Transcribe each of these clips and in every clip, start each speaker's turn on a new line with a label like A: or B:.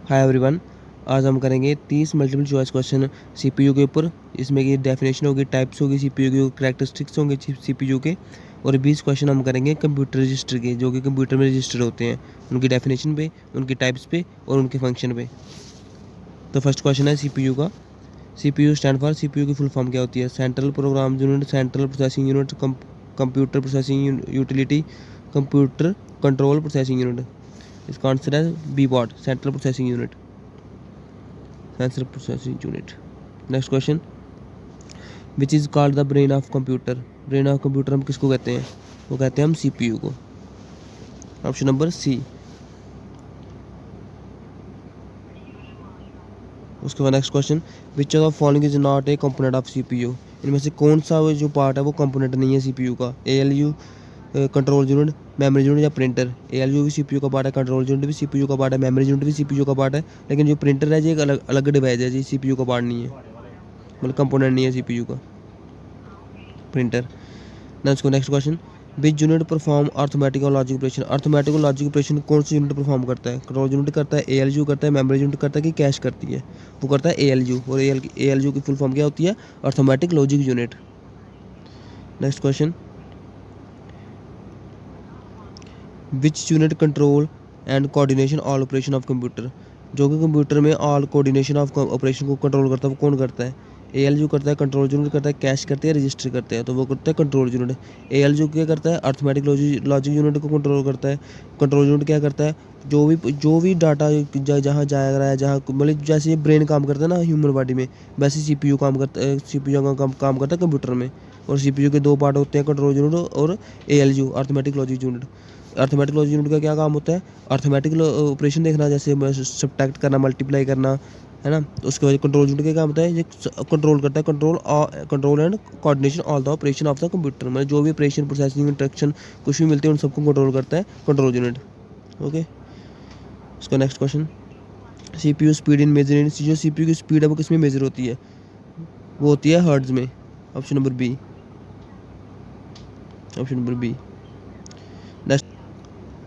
A: Hi everyone. आज हम करेंगे 30 मल्टीपल चॉइस क्वेश्चन सीपीयू के ऊपर। इसमें की डेफिनेशन होगी, टाइप्स होगी सीपीयू की, कैरेक्टरिस्टिक्स होंगे सीपीयू के, और 20 क्वेश्चन हम करेंगे कंप्यूटर रजिस्टर के, जो कि कंप्यूटर में रजिस्टर होते हैं, उनकी डेफिनेशन पे, उनकी टाइप्स पे और उनके फंक्शन पे। तो फर्स्ट क्वेश्चन है सीपीयू का। सीपीयू स्टैंड फॉर, सीपीयू की फुल फॉर्म क्या होती है? Central program unit, central processing unit, computer processing utility, computer control processing unit. इसका आंसर है B both, central processing unit, central processing unit. Next question, which is called the brain of computer. Brain of computer हम किसको कहते हैं? वो कहते हैं हम सीपीयू को। Option number C. उसके बाद next question, which of the following is not a component of CPU. इनमें से कौन सा वो जो पार्ट है वो कंपोनेंट नहीं है सीपीयू का? ALU, control unit, memory unit या प्रिंटर। एएलयू भी सीपीयू का पार्ट है, कंट्रोल यूनिट भी सीपीयू का पार्ट है, मेमोरी यूनिट भी सीपीयू का पार्ट है, लेकिन जो प्रिंटर है जी एक अलग अलग डिवाइस है जी, सीपीयू का पार्ट नहीं है, मतलब कंपोनेंट नहीं है सीपीयू का printer. Next question, which unit perform arithmetic और लॉजिक ऑपरेशन। अर्थमेटिक और लॉजिक ऑपरेशन कौन सी यूनिट परफॉर्म करता है? कंट्रोल यूनिट करता है, एएलयू करता है, मेमोरी यूनिट करता है कि कैश करती है? वो करता है एएलयू, और एएलयू की फुल फॉर्म क्या होती है? Arithmetic logic unit. Next question, which unit control and coordination all operation of computer. जो कि कंप्यूटर में ऑल कोऑर्डिनेशन ऑफ ऑपरेशन को कंट्रोल करता है, वो कौन करता है? एएलयू करता है, कंट्रोल यूनिट करता है, कैश करते हैं, रजिस्टर करते हैं, तो वो करता है कंट्रोल यूनिट। एएलयू क्या करता है? अर्थमेटिक लॉजिक यूनिट को कंट्रोल करता है। कंट्रोल यूनिट क्या करता है? जो भी डाटा जहाँ जा रहा है, जहाँ मतलब जैसे ब्रेन काम करता है ना ह्यूमन बॉडी में, वैसे सीपीयू काम करता है, सीपीयू का काम करता है कंप्यूटर में। और सीपीयू के दो पार्ट होते हैं, कंट्रोल यूनिट और ALU, arithmetic logic unit. Arithmetic logic unit का क्या काम होता है? अर्थमेटिक ऑपरेशन देखना, जैसे सब्ट्रैक्ट करना, मल्टीप्लाई करना, है ना। तो उसके बाद कंट्रोल यूनिट का क्या होता है? ये कंट्रोल करता है, control and coordination all the operation of the computer, मतलब जो भी ऑपरेशन, प्रोसेसिंग, इंस्ट्रक्शन कुछ भी मिलते हैं उन सबको कंट्रोल करता है कंट्रोल यूनिट। ओके। उसका next question, CPU speed in measure in, जो सीपीयू की स्पीड है वो किस में मेजर होती है? वो होती है हर्ट्ज में। Option number B, option number B.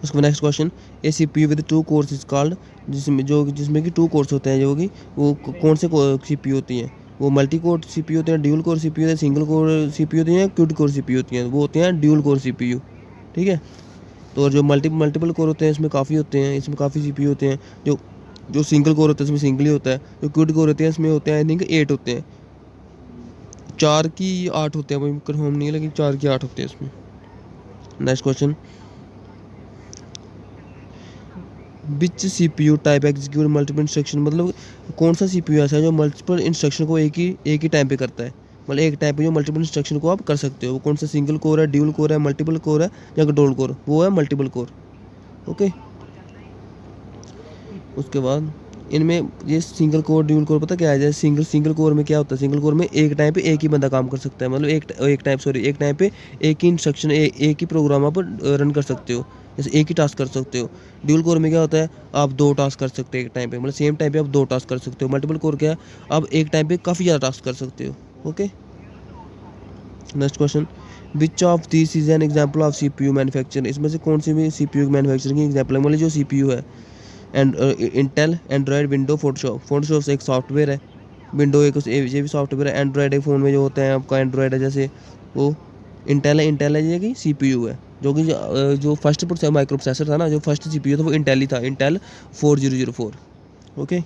A: उसके बाद next question, a CPU with two cores is called, जिसमें कि टू कोर्स होते हैं, जो कि वो कौन से सीपीयू होती हैं? वो मल्टी कोर सीपीयू होते हैं, ड्यूल कोर सीपीयू होते हैं, सिंगल कोर सीपीयू होती हैं, क्यूट कोर सीपीयू होती हैं? वो होते हैं ड्यूल कोर सीपीयू। ठीक है। तो जो मल्टीपल कोर होते हैं इसमें काफ़ी होते हैं, इसमें काफ़ी सीपीयू होते हैं। जो जो सिंगल कोर होता है इसमें सिंगल ही होता है। जो क्यूट कोर होते हैं इसमें होते हैं आई थिंक 8 होते हैं, 4 की 8 होते हैं, कन्फर्म नहीं है, लेकिन 4 की 8 होते हैं इसमें। Next question, which CPU type execute multiple instruction, मतलब कौन सा सीपीयू ऐसा है जो मल्टीपल इंस्ट्रक्शन को एक ही टाइम पे करता है? मतलब एक टाइम पे जो मल्टीपल इंस्ट्रक्शन को आप कर सकते हो, वो कौन सा? सिंगल कोर है, ड्यूल कोर है, मल्टीपल कोर है या कंट्रोल कोर? वो है मल्टीपल कोर। ओके। उसके बाद इनमें ये सिंगल कोर, ड्यूल कोर, पता क्या है? जैसे सिंगल कोर में क्या होता है? सिंगल कोर में एक टाइम पे एक ही बंदा काम कर सकता है, मतलब एक टाइम पे एक ही इंस्ट्रक्शन, एक ही प्रोग्राम आप रन कर सकते हो, जैसे एक ही टास्क कर सकते हो। ड्यूल कोर में क्या होता है? आप 2 टास्क कर सकते हो एक टाइम पे, मतलब सेम टाइम पे आप 2 टास्क कर सकते हो। मल्टीपल कोर क्या है? आप एक टाइम पे काफ़ी ज़्यादा टास्क कर सकते हो। Okay. Next question, which of this is an example of CPU manufacture. इसमें से कौन सी भी सीपीयू मैन्युफैक्चरिंग की एग्जाम्पल है? मतलब जो सीपीयू है, and Intel, Android, window, Photoshop एक सॉफ्टवेयर है, विंडो एक ये भी सॉफ्टवेयर है, एंड्रॉयड एक फ़ोन में जो होता है आपका एंड्रॉयड है, जैसे वो इंटेल है ये कि सीपीयू है, जो कि जो फर्स्ट माइक्रो प्रोसेसर था ना, जो फर्स्ट सीपीयू था वो इंटेल ही था, इंटेल 4004। Okay,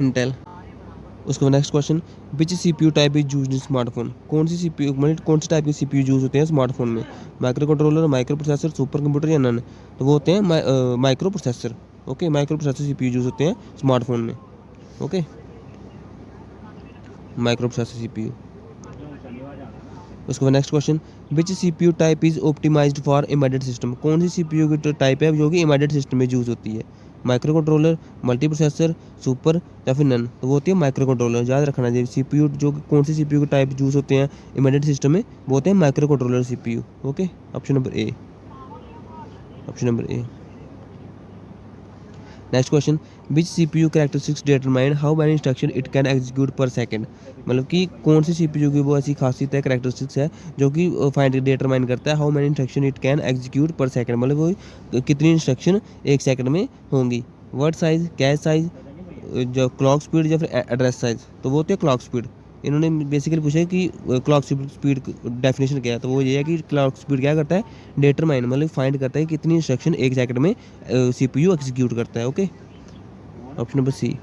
A: Intel. उसके बाद next question, which CPU type is use in smartphone. कौन सी सीपीयू, मतलब कौन से टाइप के सीपीयू यूज होते हैं स्मार्टफोन में? Microcontroller, microprocessor, supercomputer या नन? तो वो होते हैं microprocessor. Okay, microprocessor CPU use होते हैं स्मार्टफोन में। Okay, microprocessor CPU. उसके बाद next question, which CPU type is optimized for embedded system. कौन सी सीपीयू की टाइप है जो कि एम्बेडेड सिस्टम में यूज होती है? Micro controller, multi processor, super या फिर नन? तो वो होती है माइक्रो कंट्रोलर। याद रखना चाहिए सीपीयू जो कौन सी सीपीयू के टाइप यूज होते हैं एम्बेडेड सिस्टम में, वो होते हैं micro controller CPU. Okay, option number A, option number A. Next question, which CPU characteristics determine how many instruction it can execute पर सेकंड। मतलब कि कौन सी सीपीयू की वो ऐसी खासियत है, कैरेक्टरिस्टिक्स है, जो कि फाइंड डिटरमाइन करता है how many instruction it can execute पर सेकंड, मतलब वो कितनी इंस्ट्रक्शन एक सेकंड में होंगी। वर्ड साइज, कैश साइज, जो क्लॉक स्पीड या फिर एड्रेस साइज। तो वो होती है क्लॉक स्पीड। इन्होंने बेसिकली पूछा है कि क्लॉक स्पीड डेफिनेशन क्या है। तो वो ये है कि क्लॉक स्पीड क्या करता है, डिटरमाइन मतलब फाइंड करता है कि कितनी इंस्ट्रक्शन एक सेकंड में सीपीयू एग्जीक्यूट करता है। Okay, option number C.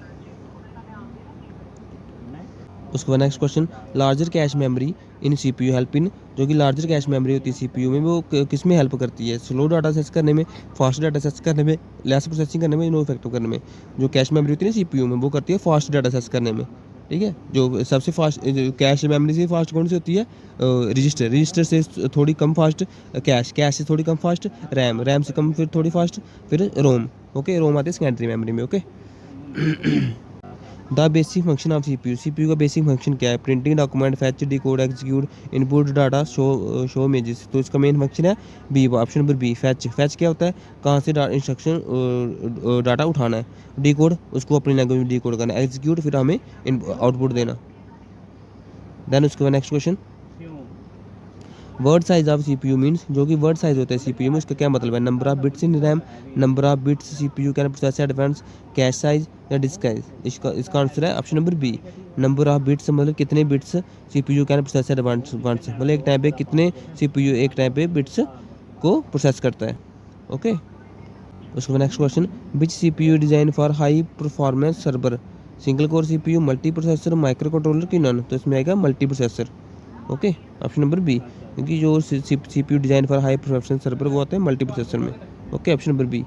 A: उसके बाद next question, larger cache memory in CPU help in, जो कि लार्जर कैश मेमोरी होती है सीपीयू में, वो किस में हेल्प करती है, स्लो डाटा सेस करने में, फास्ट डाटा सेस करने में, लेस प्रोसेसिंग करने में, नो इफेक्टिव करने में। जो कैश मेमोरी होती है ना सीपीयू में, वो करती है फास्ट डाटा सेस करने में। ठीक है, जो सबसे फास्ट कैश मेमोरी से फास्ट कौन सी होती है, रजिस्टर, रजिस्टर से थोड़ी कम फास्ट कैश, कैश से थोड़ी कम फास्ट रैम, रैम से कम फिर थोड़ी फास्ट फिर रोम। ओके, रोम आती है सेकेंडरी मेमोरी में। Okay, the basic function of CPU, CPU का बेसिक फंक्शन क्या है, printing document, fetch, decode, execute, input data, show images. तो इसका मेन फंक्शन है B, option number B, fetch. Fetch क्या होता है, कहाँ से इंस्ट्रक्शन डाटा उठाना है, डिकोड उसको अपनी लैंग्वेज में डिकोड करना है, एग्जीक्यूट फिर हमें आउटपुट देना। देन उसके बाद next question, word size of CPU means, जो कि वर्ड साइज होता है सीपीयू में, उसका क्या मतलब है, number of bits in RAM, number of bits CPU can process at once, cache size या डिस्क साइज। इसका आंसर है option number B, number of bits मतलब कितने bits CPU can process at once, मतलब एक टाइम पे कितने CPU एक टाइम पे बिट्स को प्रोसेस करता है। ओके, उसके बाद next question, which CPU design for high performance server, single core CPU, multiprocessor, microcontroller की नन। तो इसमें आएगा multiprocessor. Okay, option number B, क्योंकि जो CPU design for high performance server वो आते हैं मल्टी प्रोसेसर में। Okay, option number B.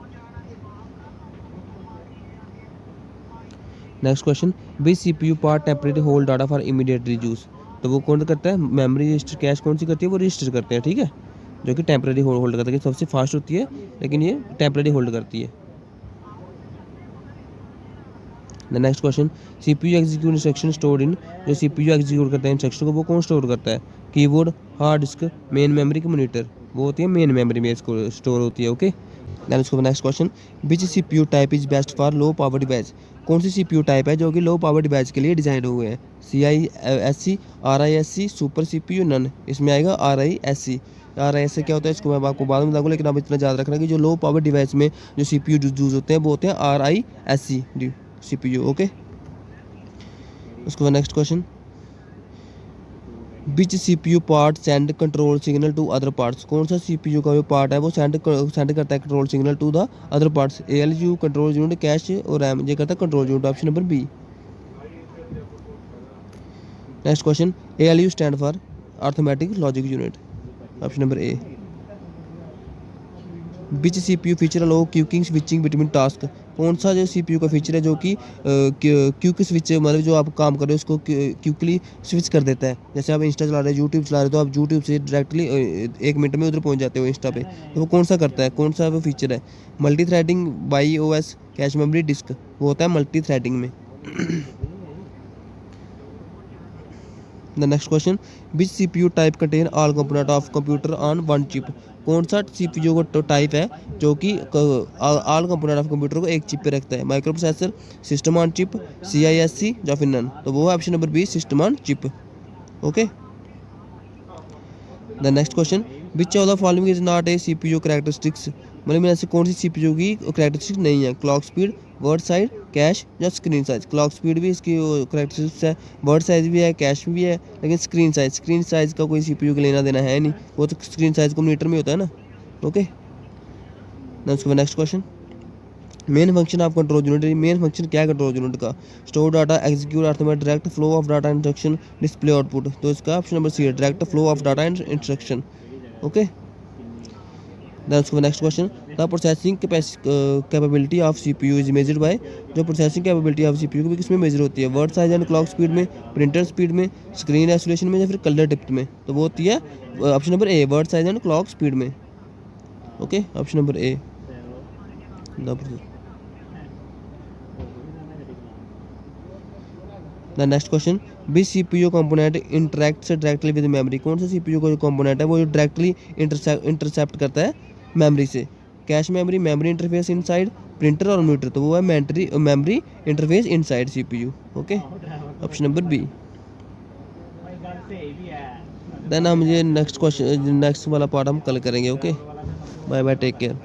A: Next question, be CPU part temporary hold data for immediate use. तो वो कौन करता है, मेमोरी रजिस्टर, कैश कौन सी करती है, वो रजिस्टर करते हैं। ठीक है, जो कि टेम्परेरी होल्ड करता है, सबसे फास्ट होती है लेकिन ये टेम्परेरी होल्ड करती है। The next question, CPU execute instruction stored in, जो सीपीयू एग्जीक्यूट करता है इंस्ट्रक्शन को वो कौन स्टोर करता है, keyboard, hard disk, main memory की मॉनिटर। वो होती है मेन मेमोरी में इसको स्टोर होती है। ओके, देन उसको next question, which CPU type is best for low power device. कौन सी सीपीयू टाइप है जो कि लो पावर डिवाइस के लिए डिजाइन हुए हैं, CISC, RISC, super CPU, none. इसमें आएगा RISC। RISC क्या होता है इसको मैं आपको बाद में बताऊंगा, लेकिन आप इतना याद रखना कि जो लो पावर डिवाइस में जो सीपीयू यूज होते हैं वो होते हैं RISC सीपीयू। ओके, उसके बाद next question, which CPU part send control signal to other parts. कौन सा सीपीयू का जो पार्ट है वो सेंड करता है control signal to the other parts, ALU control unit, cache और रैम। ये करता है control unit, option number B. Next question, ALU stand for arithmetic logic unit, option number A. Which CPU feature allow क्यूकिंग switching between task. कौन सा जो CPU का feature है जो कि क्यूक स्विच मतलब जो आप काम कर रहे हो उसको क्यूकली स्विच कर देता है। जैसे आप इंस्टा चला रहे हो, यूट्यूब चला रहे हो, तो आप यूट्यूब से डायरेक्टली 1 मिनट में उधर पहुंच जाते हो इंस्टा पे। तो वो कौन सा करता है, कौन सा वो फीचर है, multithreading, by OS, cache memory, disk. वो होता है मल्टी थ्रेडिंग में। The next question, which CPU type contain all component of computer on one chip. कौन सा सीपीयू का टाइप है जो कि ऑल कंपोनेंट ऑफ कंप्यूटर को एक चिप पे रखता है, microprocessor, system on chip, CISC या फिर नन। तो वो है option number B, system on chip. Okay, the next question, which of the following is not a CPU characteristics. मतलब ऐसे कौन सी सीपीयू की कैरेक्टरिस्टिक्स नहीं है, clock speed, word size, cache या स्क्रीन साइज। क्लॉक स्पीड भी इसकी कैरेक्टरिस्टिक्स है, वर्ड साइज भी है, कैश भी है, लेकिन स्क्रीन साइज का कोई सीपीयू का लेना देना है नहीं, वो तो स्क्रीन साइज को मीटर में होता है ना। ओके, उसके बाद next question, main function of control unit. Main function क्या है कंट्रोल यूनिट का, store data, execute, arithmetic, direct flow of data, instruction, display output. तो इसका ऑप्शन नंबर सी है, direct flow of data and instruction. Okay, then उसके बाद next question, the processing capability of CPU is measured by. जो processing capability of CPU किस में measure होती है, word size and clock speed में, printer speed में, स्क्रीन रेजोल्यूशन में या फिर कलर डेप्थ में। तो वो होती है option number A, word size and clock speed में। Okay, option number A. The next question, which CPU component interacts directly with memory. कौन सा सीपीयू का जो कंपोनेंट है वो डायरेक्टली इंटरसेप्ट करता है मेमोरी से, cache memory, memory interface inside, printer और मॉनिटर। तो वो है memory interface inside CPU. Okay, option number B. Then हम ये नेक्स्ट क्वेश्चन, नेक्स्ट वाला पार्ट हम कल करेंगे। Okay, bye bye, take care.